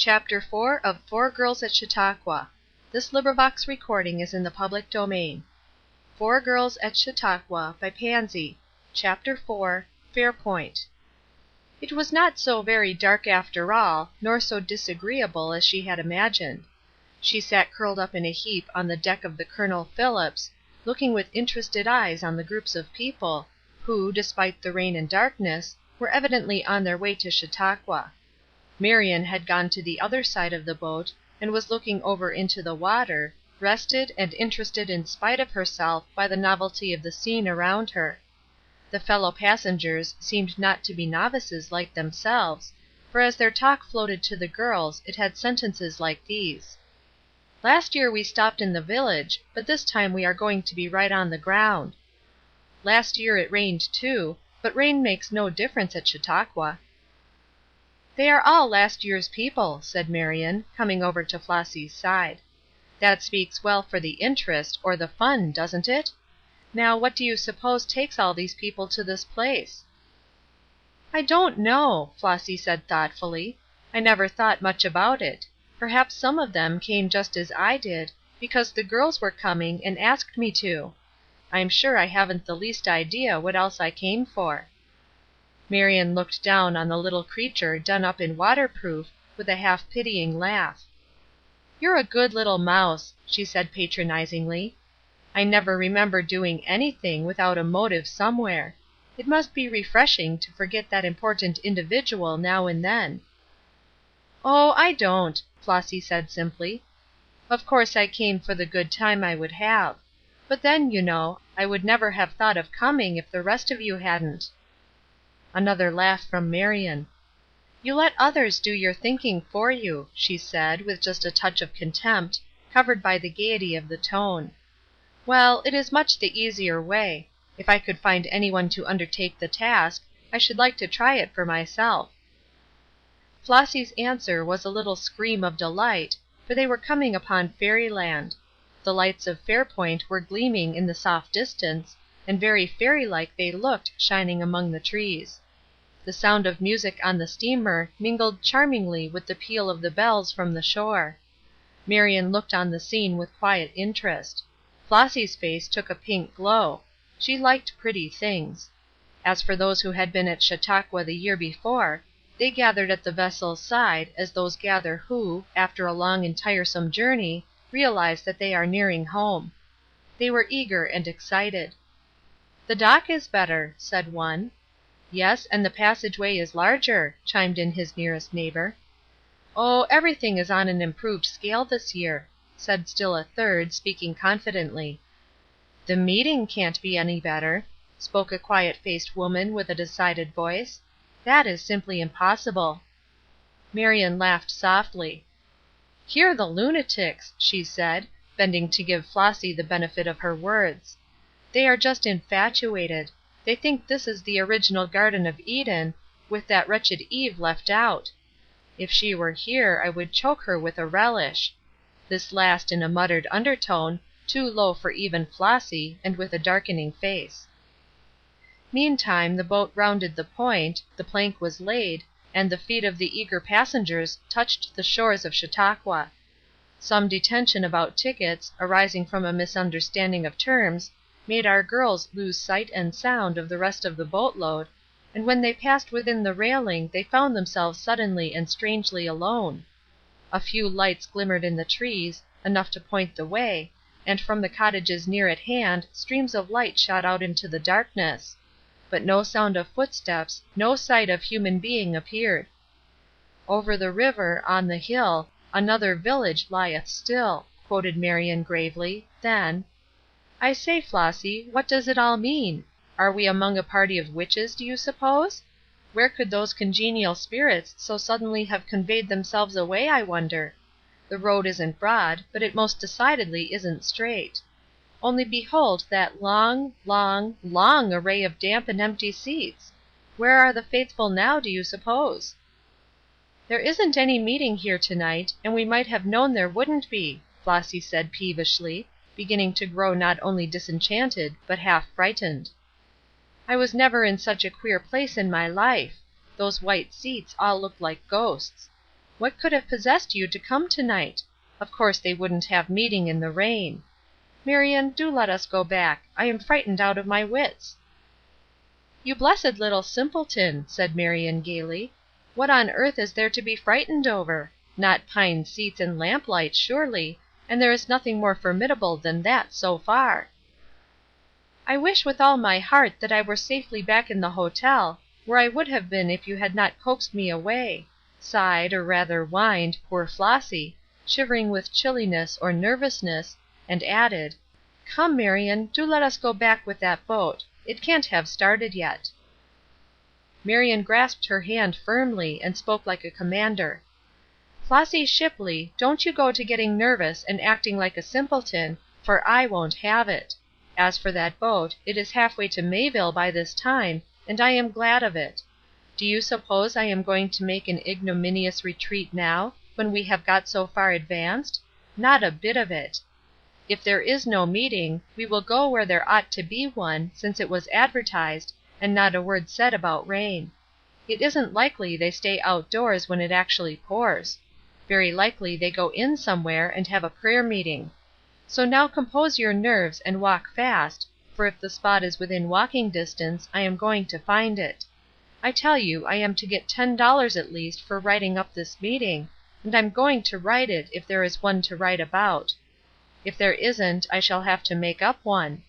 Chapter 4 of Four Girls at Chautauqua. Four Girls at Chautauqua by Pansy. Chapter 4 Fairpoint. It was not so very dark after all, nor so disagreeable as she had imagined. She sat curled up in a heap on the deck of the Colonel Phillips, looking with interested eyes on the groups of people, who, despite the rain and darkness, were evidently on their way to Chautauqua. Marion had gone to the other side of the boat, and was looking over into the water, rested and interested in spite of herself by the novelty of the scene around her. The fellow passengers seemed not to be novices like themselves, for as their talk floated to the girls it had sentences like these: "Last year we stopped in the village, but this time we are going to be right on the ground." "Last year it rained too, but rain makes no difference at Chautauqua." "They are all last year's people," said Marion, coming over to Flossy's side. "That speaks well for the interest, or the fun, doesn't it? Now what do you suppose takes all these people to this place?" "I don't know," Flossy said thoughtfully. "I never thought much about it. Perhaps some of them came just as I did, because the girls were coming and asked me to. I'm sure I haven't the least idea what else I came for." Marion looked down on the little creature done up in waterproof, with a half pitying laugh. "You're a good little mouse," she said patronizingly. "I never remember doing anything without a motive somewhere. It must be refreshing to forget that important individual now and then." "Oh, I don't," Flossy said simply. "Of course I came for the good time I would have. But then, you know, I would never have thought of coming if the rest of you hadn't." Another laugh from Marion. "You let others do your thinking for you," she said, with just a touch of contempt, covered by the gayety of the tone. "Well, it is much the easier way. If I could find anyone to undertake the task, I should like to try it for myself." Flossy's answer was a little scream of delight, for they were coming upon fairyland. The lights of Fairpoint were gleaming in the soft distance, and very fairy-like they looked shining among the trees. The sound of music on the steamer mingled charmingly with the peal of the bells from the shore. Marion looked on the scene with quiet interest. Flossy's face took a pink glow. She liked pretty things. As for those who had been at Chautauqua the year before, they gathered at the vessel's side as those gather who, after a long and tiresome journey, realize that they are nearing home. They were eager and excited. "The dock is better," said one. "Yes, and the passageway is larger," chimed in his nearest neighbor. "Oh, everything is on an improved scale this year," said still a third, speaking confidently. "The meeting can't be any better," spoke a quiet-faced woman with a decided voice. "That is simply impossible." Marion laughed softly. "Hear the lunatics!" she said, bending to give Flossy the benefit of her words. "They are just infatuated. They think this is the original Garden of Eden, with that wretched Eve left out. If she were here I would choke her with a relish." This last in a muttered undertone, too low for even Flossy, and with a darkening face. Meantime the boat rounded the point, the plank was laid, and the feet of the eager passengers touched the shores of Chautauqua. Some detention about tickets, arising from a misunderstanding of terms, made our girls lose sight and sound of the rest of the boat load, and when they passed within the railing they found themselves suddenly and strangely alone. A few lights glimmered in the trees, enough to point the way, and from the cottages near at hand streams of light shot out into the darkness. But no sound of footsteps, no sight of human being appeared. "Over the river, on the hill, another village lieth still," quoted Marion gravely, then: "I say, Flossy, what does it all mean? Are we among a party of witches, do you suppose? Where could those congenial spirits so suddenly have conveyed themselves away, I wonder? The road isn't broad, but it most decidedly isn't straight. Only behold that long, long, long array of damp and empty seats! Where are the faithful now, do you suppose?" "There isn't any meeting here to night, and we might have known there wouldn't be," Flossy said peevishly, beginning to grow not only disenchanted but half frightened. "I was never in such a queer place in my life. Those white seats all look like ghosts. What could have possessed you to come to-night? Of course they wouldn't have meeting in the rain. Marion, do let us go back. I am frightened out of my wits." "You blessed little simpleton," said Marion, gayly. "What on earth is there to be frightened over? Not pine seats and lamplight, surely, and there is nothing more formidable than that so far." "I wish with all my heart that I were safely back in the hotel, where I would have been if you had not coaxed me away," sighed, or rather whined, poor Flossy, shivering with chilliness or nervousness, and added, "Come, Marion, do let us go back with that boat. It can't have started yet." Marion grasped her hand firmly, and spoke like a commander. "Flossy Shipley, don't you go to getting nervous and acting like a simpleton, for I won't have it. As for that boat, it is half way to Mayville by this time, and I am glad of it. Do you suppose I am going to make an ignominious retreat now, when we have got so far advanced? Not a bit of it. If there is no meeting, we will go where there ought to be one, since it was advertised, and not a word said about rain. It isn't likely they stay outdoors when it actually pours. Very likely they go in somewhere and have a prayer meeting. So now compose your nerves and walk fast, for if the spot is within walking distance I am going to find it. I tell you I am to get $10 at least for writing up this meeting, and I'm going to write it if there is one to write about. If there isn't I shall have to make up one.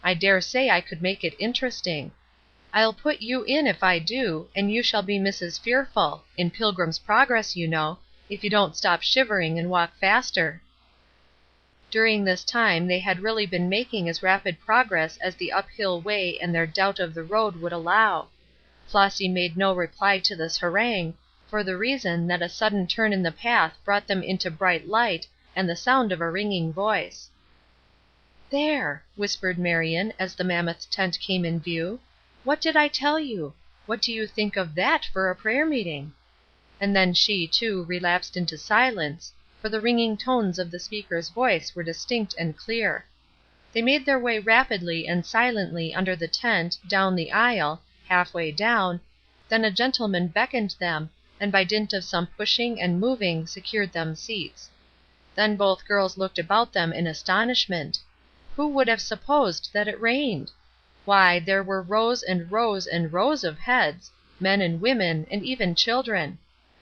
I dare say I could make it interesting. I'll put you in if I do, and you shall be Mrs. Fearful, in Pilgrim's Progress, you know, if you don't stop shivering and walk faster." During this time they had really been making as rapid progress as the uphill way and their doubt of the road would allow. Flossy made no reply to this harangue, for the reason that a sudden turn in the path brought them into bright light and the sound of a ringing voice. "There!" whispered Marion, as the mammoth tent came in view. "What did I tell you? What do you think of that for a prayer meeting?" And then she, too, relapsed into silence, for the ringing tones of the speaker's voice were distinct and clear. They made their way rapidly and silently under the tent, down the aisle, half way down, then a gentleman beckoned them, and by dint of some pushing and moving secured them seats. Then both girls looked about them in astonishment. Who would have supposed that it rained? Why, there were rows and rows and rows of heads, men and women, and even children.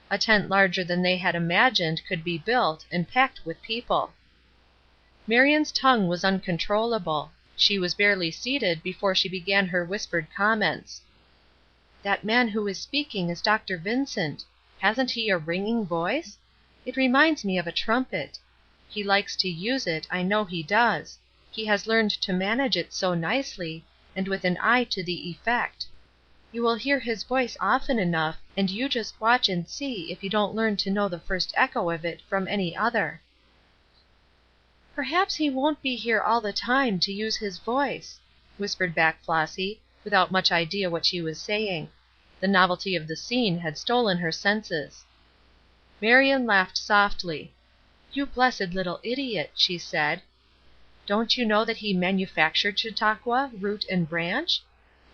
A tent larger than they had imagined could be built, and packed with people. Marion's tongue was uncontrollable. She was barely seated before she began her whispered comments. "That man who is speaking is Dr. Vincent. Hasn't he a ringing voice? It reminds me of a trumpet. He likes to use it, I know he does. He has learned to manage it so nicely, and with an eye to the effect. You will hear his voice often enough, and you just watch and see if you don't learn to know the first echo of it from any other." "Perhaps he won't be here all the time to use his voice," whispered back Flossy, without much idea what she was saying. The novelty of the scene had stolen her senses. Marion laughed softly. "You blessed little idiot," she said. "Don't you know that he manufactured Chautauqua, root and branch?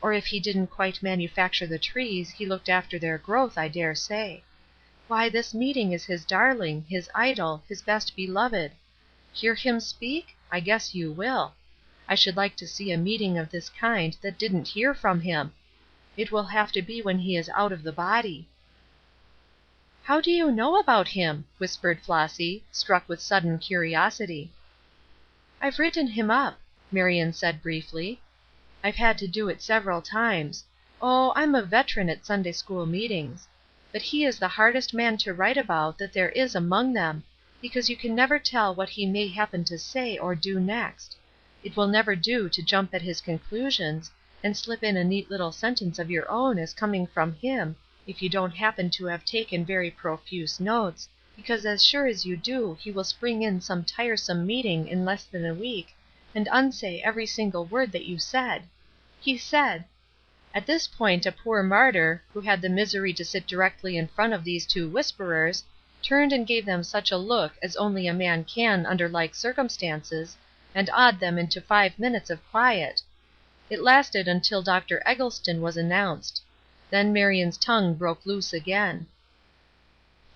Or if he didn't quite manufacture the trees, he looked after their growth, I dare say. Why, this meeting is his darling, his idol, his best beloved. Hear him speak? I guess you will. I should like to see a meeting of this kind that didn't hear from him. It will have to be when he is out of the body." "How do you know about him?" whispered Flossy, struck with sudden curiosity. "I've written him up," Marion said briefly. "I've had to do it several times. Oh, I'm a veteran at Sunday school meetings. But he is the hardest man to write about that there is among them, because you can never tell what he may happen to say or do next. It will never do to jump at his conclusions, and slip in a neat little sentence of your own as coming from him, if you don't happen to have taken very profuse notes, because as sure as you do he will spring in some tiresome meeting in less than a week, and unsay every single word that you said. He said—" At this point a poor martyr, who had the misery to sit directly in front of these two whisperers, turned and gave them such a look as only a man can under like circumstances, and awed them into 5 minutes of quiet. It lasted until Dr. Eggleston was announced. Then Marion's tongue broke loose again.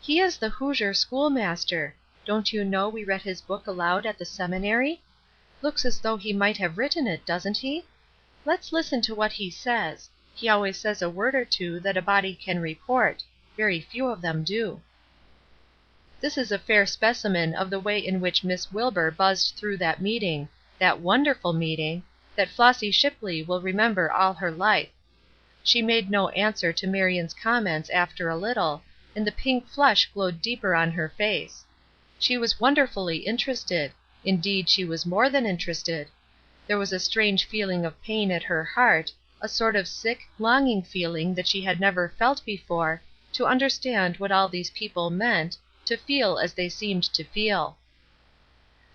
He is the Hoosier schoolmaster. Don't you know we read his book aloud at the seminary? Looks as though he might have written it, doesn't he? Let's listen to what he says. He always says a word or two that a body can report. Very few of them do." This is a fair specimen of the way in which Miss Wilbur buzzed through that meeting, that wonderful meeting, that Flossy Shipley will remember all her life. She made no answer to Marion's comments after a little, and the pink flush glowed deeper on her face. She was wonderfully interested; indeed, she was more than interested. There was a strange feeling of pain at her heart, a sort of sick, longing feeling that she had never felt before, to understand what all these people meant, to feel as they seemed to feel.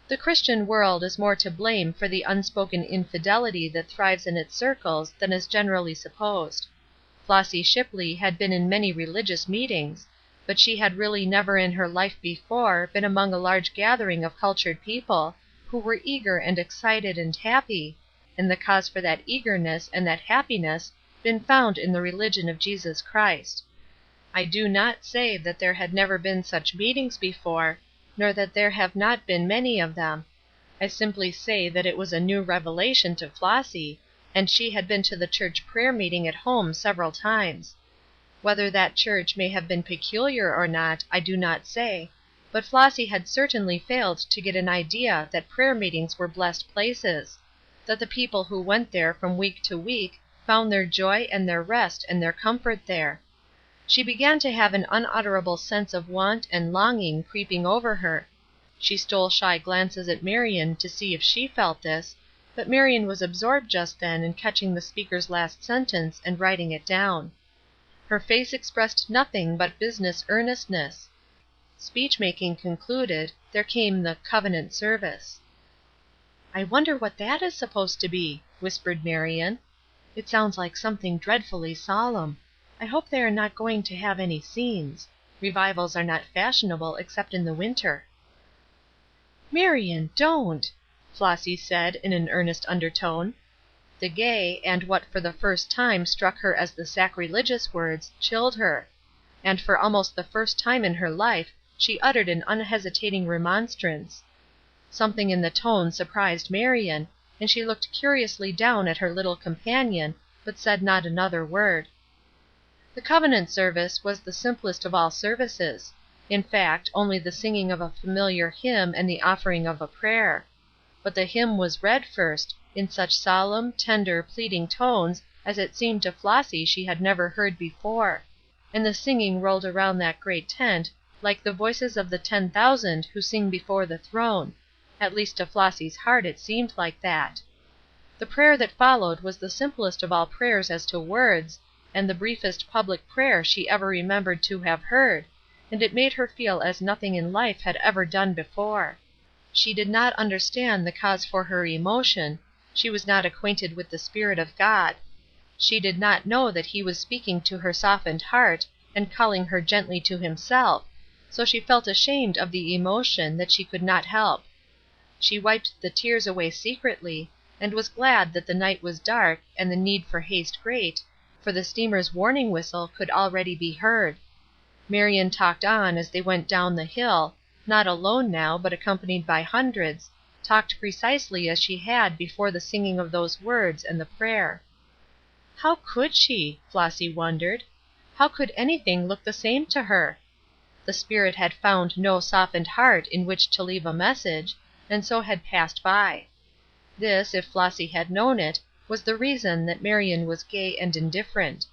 The Christian world is more to blame for the unspoken infidelity that thrives in its circles than is generally supposed. Flossy Shipley had been in many religious meetings, but she had really never in her life before been among a large gathering of cultured people, who were eager and excited and happy, and the cause for that eagerness and that happiness been found in the religion of Jesus Christ. I do not say that there had never been such meetings before, nor that there have not been many of them. I simply say that it was a new revelation to Flossy, and she had been to the church prayer meeting at home several times. Whether that church may have been peculiar or not, I do not say, but Flossy had certainly failed to get an idea that prayer meetings were blessed places, that the people who went there from week to week found their joy and their rest and their comfort there. She began to have an unutterable sense of want and longing creeping over her. She stole shy glances at Marion to see if she felt this, but Marion was absorbed just then in catching the speaker's last sentence and writing it down. Her face expressed nothing but business earnestness. Speech making concluded, there came the "covenant service." "I wonder what that is supposed to be?" whispered Marion. "It sounds like something dreadfully solemn. I hope they are not going to have any scenes. Revivals are not fashionable except in the winter." "Marion, don't!" Flossy said, in an earnest undertone. The gay, and what for the first time struck her as the sacrilegious words, chilled her; and for almost the first time in her life she uttered an unhesitating remonstrance. Something in the tone surprised Marion, and she looked curiously down at her little companion, but said not another word. The covenant service was the simplest of all services; in fact, only the singing of a familiar hymn and the offering of a prayer. But the hymn was read first, in such solemn, tender, pleading tones as it seemed to Flossy she had never heard before; and the singing rolled around that great tent like the voices of the 10,000 who sing before the throne; at least to Flossy's heart it seemed like that. The prayer that followed was the simplest of all prayers as to words, and the briefest public prayer she ever remembered to have heard, and it made her feel as nothing in life had ever done before. She did not understand the cause for her emotion, she was not acquainted with the Spirit of God. She did not know that He was speaking to her softened heart, and calling her gently to Himself, so she felt ashamed of the emotion that she could not help. She wiped the tears away secretly, and was glad that the night was dark, and the need for haste great, for the steamer's warning whistle could already be heard. Marion talked on as they went down the hill, not alone now, but accompanied by hundreds, talked precisely as she had before the singing of those words and the prayer. How could she? Flossy wondered. How could anything look the same to her? The Spirit had found no softened heart in which to leave a message, and so had passed by. This, if Flossy had known it, was the reason that Marion was gay and indifferent.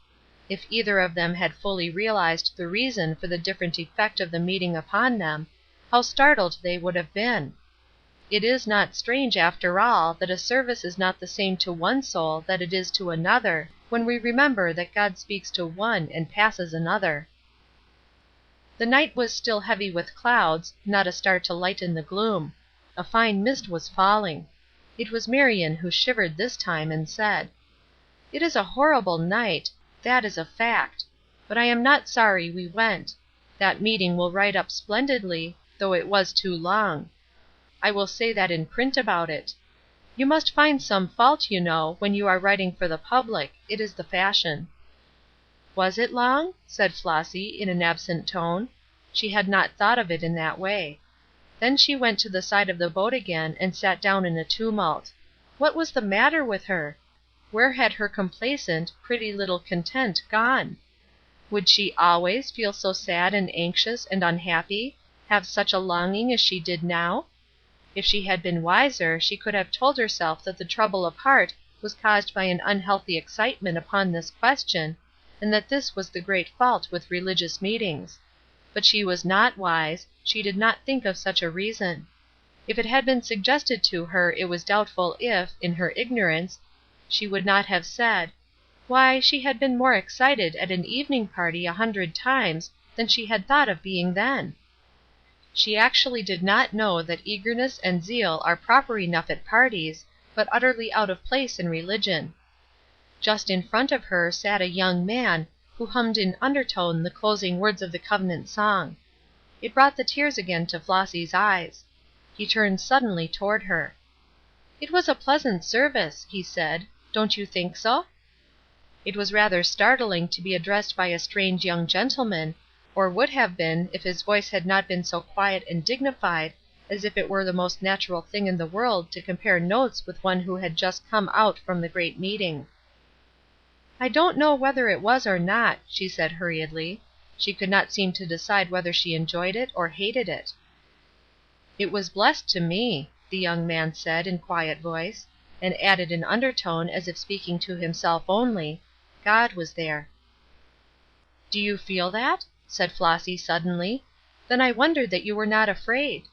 If either of them had fully realized the reason for the different effect of the meeting upon them, how startled they would have been! It is not strange, after all, that a service is not the same to one soul that it is to another, when we remember that God speaks to one and passes another. The night was still heavy with clouds, not a star to lighten the gloom. A fine mist was falling. It was Marion who shivered this time, and said: "It is a horrible night, that is a fact; but I am not sorry we went. That meeting will write up splendidly, though it was too long. I will say that in print about it. You must find some fault, you know, when you are writing for the public; it is the fashion." "Was it long?" said Flossy, in an absent tone. She had not thought of it in that way. Then she went to the side of the boat again and sat down in a tumult. What was the matter with her? Where had her complacent, pretty little content gone? Would she always feel so sad and anxious and unhappy, have such a longing as she did now? If she had been wiser she could have told herself that the trouble of heart was caused by an unhealthy excitement upon this question, and that this was the great fault with religious meetings. But she was not wise, she did not think of such a reason. If it had been suggested to her it was doubtful if, in her ignorance, she would not have said, why, she had been more excited at an evening party 100 times than she had thought of being then. She actually did not know that eagerness and zeal are proper enough at parties, but utterly out of place in religion. Just in front of her sat a young man, who hummed in undertone the closing words of the covenant song. It brought the tears again to Flossy's eyes. He turned suddenly toward her. "It was a pleasant service," he said. "Don't you think so?" It was rather startling to be addressed by a strange young gentleman, or would have been if his voice had not been so quiet and dignified, as if it were the most natural thing in the world to compare notes with one who had just come out from the great meeting. "I don't know whether it was or not," she said hurriedly. She could not seem to decide whether she enjoyed it or hated it. "It was blessed to me," the young man said, in quiet voice, and added in undertone, as if speaking to himself only, "God was there." "Do you feel that?" said Flossy, suddenly. "Then I wondered that you were not afraid."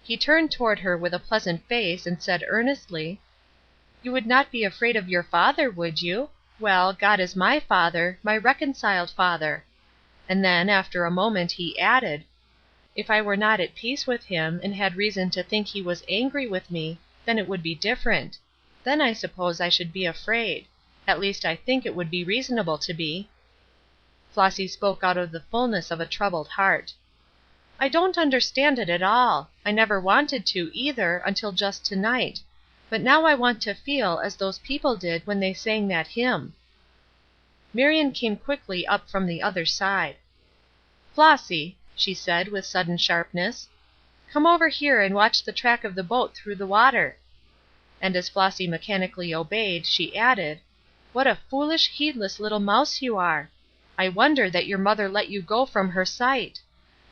He turned toward her with a pleasant face, and said earnestly, "You would not be afraid of your father, would you? Well, God is my Father, my reconciled Father." And then, after a moment, he added, "If I were not at peace with him, and had reason to think he was angry with me, then it would be different. Then I suppose I should be afraid. At least I think it would be reasonable to be." Flossy spoke out of the fullness of a troubled heart. "I don't understand it at all. I never wanted to, either, until just to night; but now I want to feel as those people did when they sang that hymn." Marion came quickly up from the other side. "Flossy," she said, with sudden sharpness, "come over here and watch the track of the boat through the water." And as Flossy mechanically obeyed, she added, "What a foolish, heedless little mouse you are! I wonder that your mother let you go from her sight.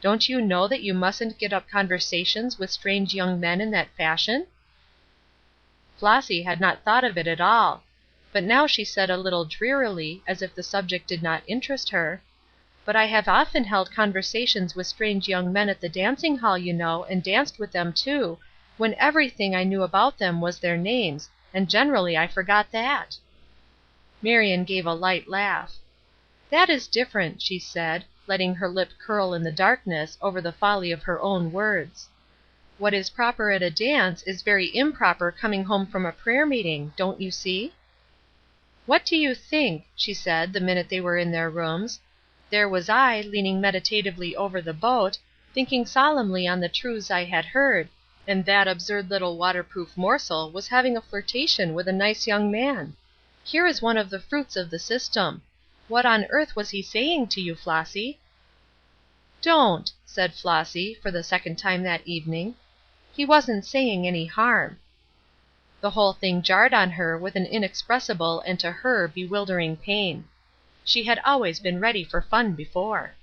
Don't you know that you mustn't get up conversations with strange young men in that fashion?" Flossy had not thought of it at all; but now she said a little drearily, as if the subject did not interest her, "But I have often held conversations with strange young men at the dancing hall, you know, and danced with them, too, when everything I knew about them was their names, and generally I forgot that." Marion gave a light laugh. "That is different," she said, letting her lip curl in the darkness over the folly of her own words. "What is proper at a dance is very improper coming home from a prayer meeting, don't you see?" "What do you think?" she said the minute they were in their rooms. "There was I, leaning meditatively over the boat, thinking solemnly on the truths I had heard, and that absurd little waterproof morsel was having a flirtation with a nice young man. Here is one of the fruits of the system. What on earth was he saying to you, Flossy?" "Don't," said Flossy, for the second time that evening. "He wasn't saying any harm." The whole thing jarred on her with an inexpressible and to her bewildering pain. She had always been ready for fun before.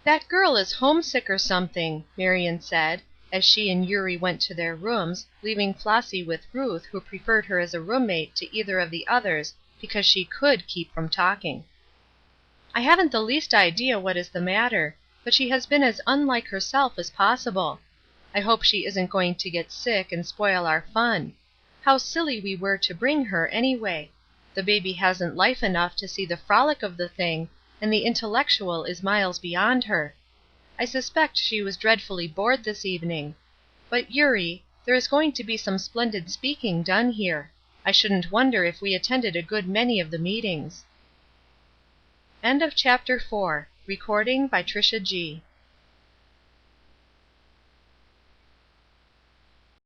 "That girl is homesick or something," Marion said, as she and Eurie went to their rooms, leaving Flossy with Ruth, who preferred her as a roommate to either of the others because she could keep from talking. "I haven't the least idea what is the matter, but she has been as unlike herself as possible. I hope she isn't going to get sick and spoil our fun. How silly we were to bring her, anyway. The baby hasn't life enough to see the frolic of the thing, and the intellectual is miles beyond her. I suspect she was dreadfully bored this evening. But, Eurie, there is going to be some splendid speaking done here. I shouldn't wonder if we attended a good many of the meetings." CHAPTER 5. Recording by TriciaG.